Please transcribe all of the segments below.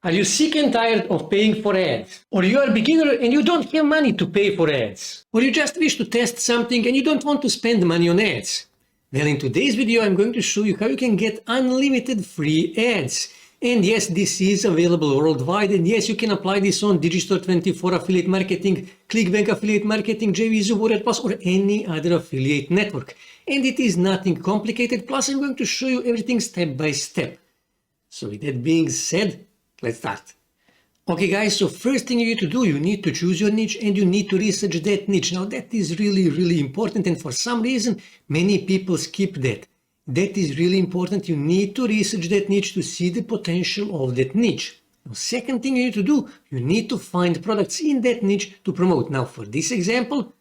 Are you sick and tired of paying for ads? Or you are a beginner and you don't have money to pay for ads? Or you just wish to test something and you don't want to spend money on ads? Well, in today's video, I'm going to show you how you can get unlimited free ads. And yes, this is available worldwide. And yes, you can apply this on Digistore24 affiliate marketing, clickbank affiliate marketing, JVZoo, Warrior Plus, or any other affiliate network. And it is nothing complicated. Plus, I'm going to show you everything step by step. So with that being said, let's start. Okay guys, so first thing you need to do, you need to choose your niche and you need to research that niche. Now that is really important, and for some reason many people skip that. That is really important. You need to research that niche to see the potential of that niche. Now, second thing you need to do, you need to find products in that niche to promote. Now for this example,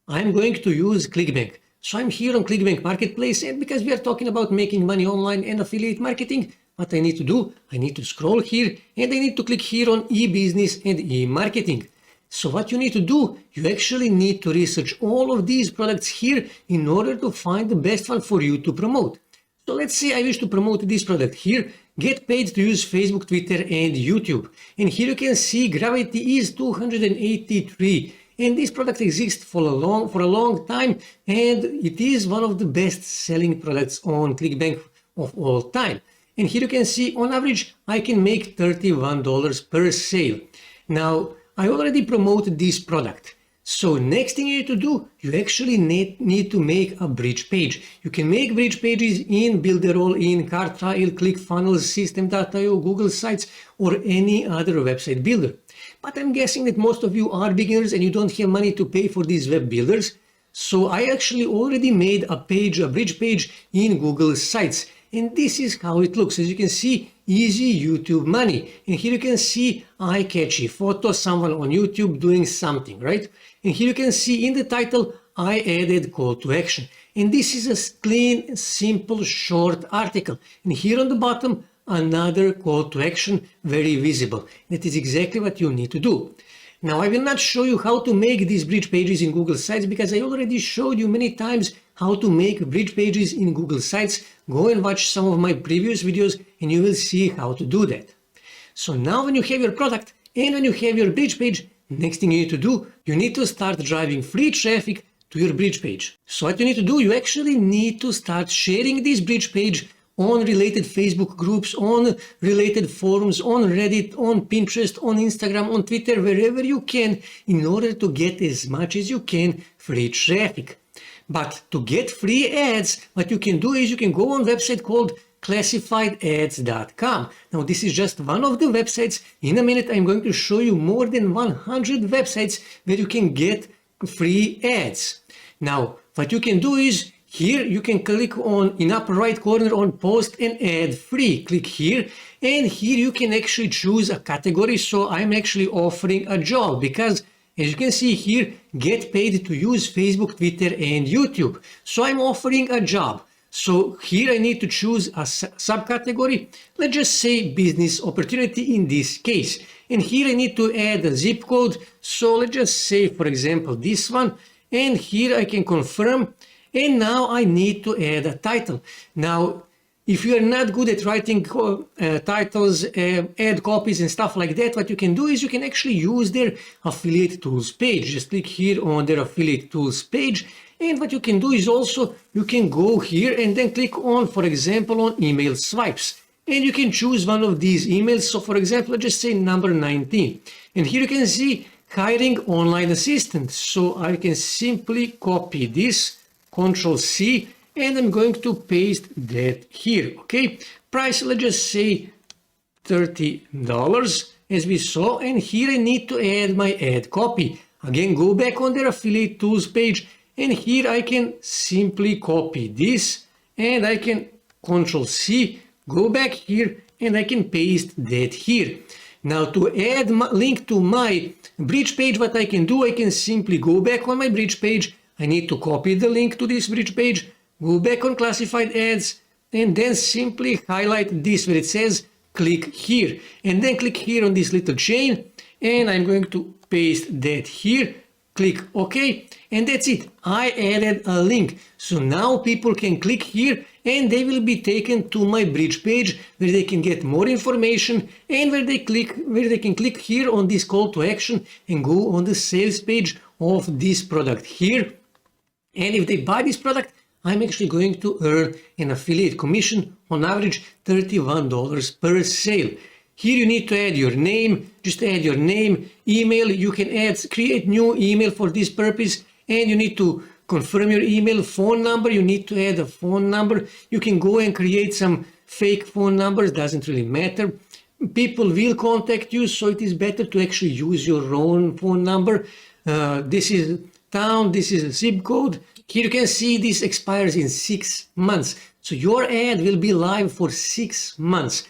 I'm going to use ClickBank. So I'm here on ClickBank Marketplace, and because we are talking about making money online and affiliate marketing, what I need to do, I need to scroll here and I need to click here on e-business and e-marketing. So what you need to do, you actually need to research all of these products here in order to find the best one for you to promote. So let's say I wish to promote this product here, get paid to use Facebook, Twitter and YouTube. And here you can see gravity is 283. And this product exists for a long time, and it is one of the best selling products on ClickBank of all time. And here you can see on average I can make $31 per sale. Now I already promoted this product. So next thing you need to do, you actually need to make a bridge page. You can make bridge pages in Builderall, in Cartile, ClickFunnels, System.io, Google Sites, or any other website builder. But I'm guessing that most of you are beginners and you don't have money to pay for these web builders. So I actually already made a bridge page in Google Sites. And this is how it looks. As you can see, easy YouTube money. And here you can see eye-catchy photo, someone on YouTube doing something, right? And here you can see in the title, I added call to action. And this is a clean, simple, short article. And here on the bottom, another call to action, very visible. That is exactly what you need to do. Now, I will not show you how to make these bridge pages in Google Sites because I already showed you many times how to make bridge pages in Google Sites. Go and watch some of my previous videos and you will see how to do that. So now when you have your product and when you have your bridge page, next thing you need to do, you need to start driving free traffic to your bridge page. So what you need to do, you actually need to start sharing this bridge page on related Facebook groups, on related forums, on Reddit, on Pinterest, on Instagram, on Twitter, wherever you can, in order to get as much as you can free traffic. But to get free ads, what you can do is you can go on a website called classifiedads.com. Now this is just one of the websites. In a minute I'm going to show you more than 100 websites where you can get free ads. Now what you can do is here you can click on in upper right corner on post and ad free. Click here and here you can actually choose a category. So I'm actually offering a job because as you can see here, get paid to use Facebook, Twitter and YouTube. So I'm offering a job. So here I need to choose a subcategory. Let's just say business opportunity in this case. And here I need to add a zip code. So let's just say, for example, this one. And here I can confirm. And now I need to add a title. Now, if you are not good at writing titles, ad copies and stuff like that, what you can do is you can actually use their affiliate tools page. Just click here on their affiliate tools page. And what you can do is also, you can go here and then click on, for example, on email swipes. And you can choose one of these emails. So for example, let's just say number 19. And here you can see hiring online assistant. So I can simply copy this, Control C, and I'm going to paste that here, okay? Price, let's just say $30 as we saw, and here I need to add my ad copy. Again, go back on their affiliate tools page, and here I can simply copy this, and I can Control C, go back here, and I can paste that here. Now to add my link to my bridge page, what I can do, I can simply go back on my bridge page. I need to copy the link to this bridge page, go back on classified ads, and then simply highlight this where it says click here. And then click here on this little chain, and I'm going to paste that here, click OK, and that's it. I added a link. So now people can click here and they will be taken to my bridge page where they can get more information and where they can click here on this call to action and go on the sales page of this product here. And if they buy this product, I'm actually going to earn an affiliate commission on average $31 per sale. Here you need to add your name, just add your name, email, you can create new email for this purpose, and you need to confirm your email, phone number, you need to add a phone number. You can go and create some fake phone numbers, doesn't really matter. People will contact you, so it is better to actually use your own phone number. This is town, this is a zip code. Here you can see this expires in 6 months. So your ad will be live for 6 months.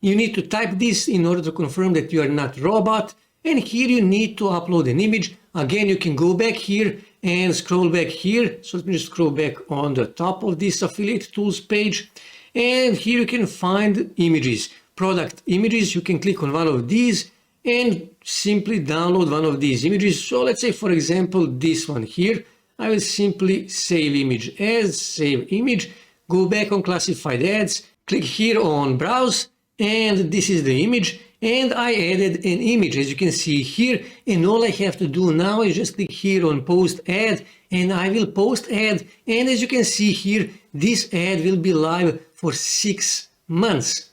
You need to type this in order to confirm that you are not a robot. And here you need to upload an image. Again, you can go back here and scroll back here. So let me just scroll back on the top of this affiliate tools page. And here you can find images, product images. You can click on one of these and simply download one of these images. So let's say, for example, this one here. I will simply save image as, save image, go back on classified ads, click here on browse, and this is the image, and I added an image as you can see here, and all I have to do now is just click here on post ad, and I will post ad, and as you can see here, this ad will be live for 6 months.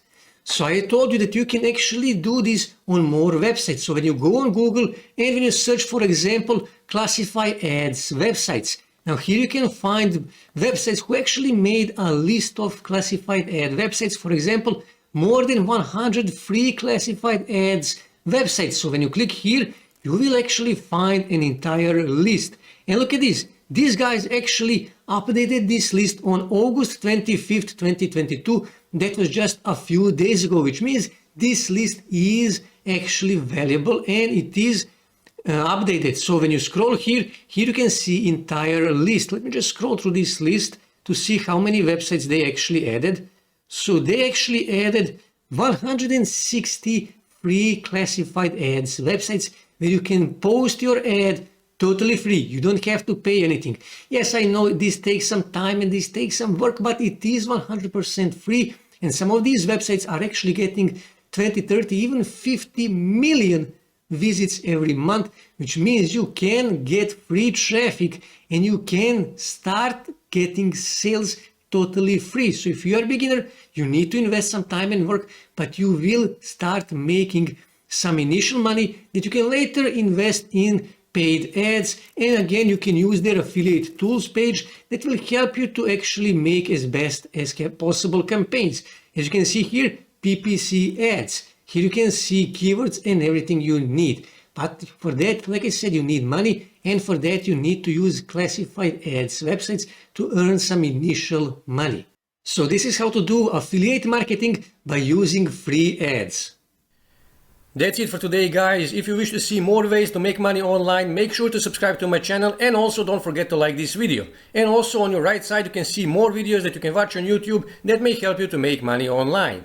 So I told you that you can actually do this on more websites. So when you go on Google and when you search, for example, classify ads websites. Now here you can find websites who actually made a list of classified ad websites. For example, more than 100 free classified ads websites. So when you click here, you will actually find an entire list. And look at this. These guys actually updated this list on August 25th, 2022. That was just a few days ago, which means this list is actually valuable and it is updated. So when you scroll here you can see entire list. Let me just scroll through this list to see how many websites they actually added. So they actually added 160 free classified ads websites where you can post your ad totally free. You don't have to pay anything. Yes, I know this takes some time and this takes some work, but it is 100% free. And some of these websites are actually getting 20, 30, even 50 million visits every month, which means you can get free traffic and you can start getting sales totally free. So if you are a beginner, you need to invest some time and work, but you will start making some initial money that you can later invest in paid ads, and again you can use their affiliate tools page that will help you to actually make as best as possible campaigns. As you can see here, PPC ads. Here you can see keywords and everything you need. But for that, like I said, you need money, and for that you need to use classified ads websites to earn some initial money. So this is how to do affiliate marketing by using free ads. That's it for today, guys. If you wish to see more ways to make money online, make sure to subscribe to my channel, and also don't forget to like this video. And also on your right side you can see more videos that you can watch on YouTube that may help you to make money online.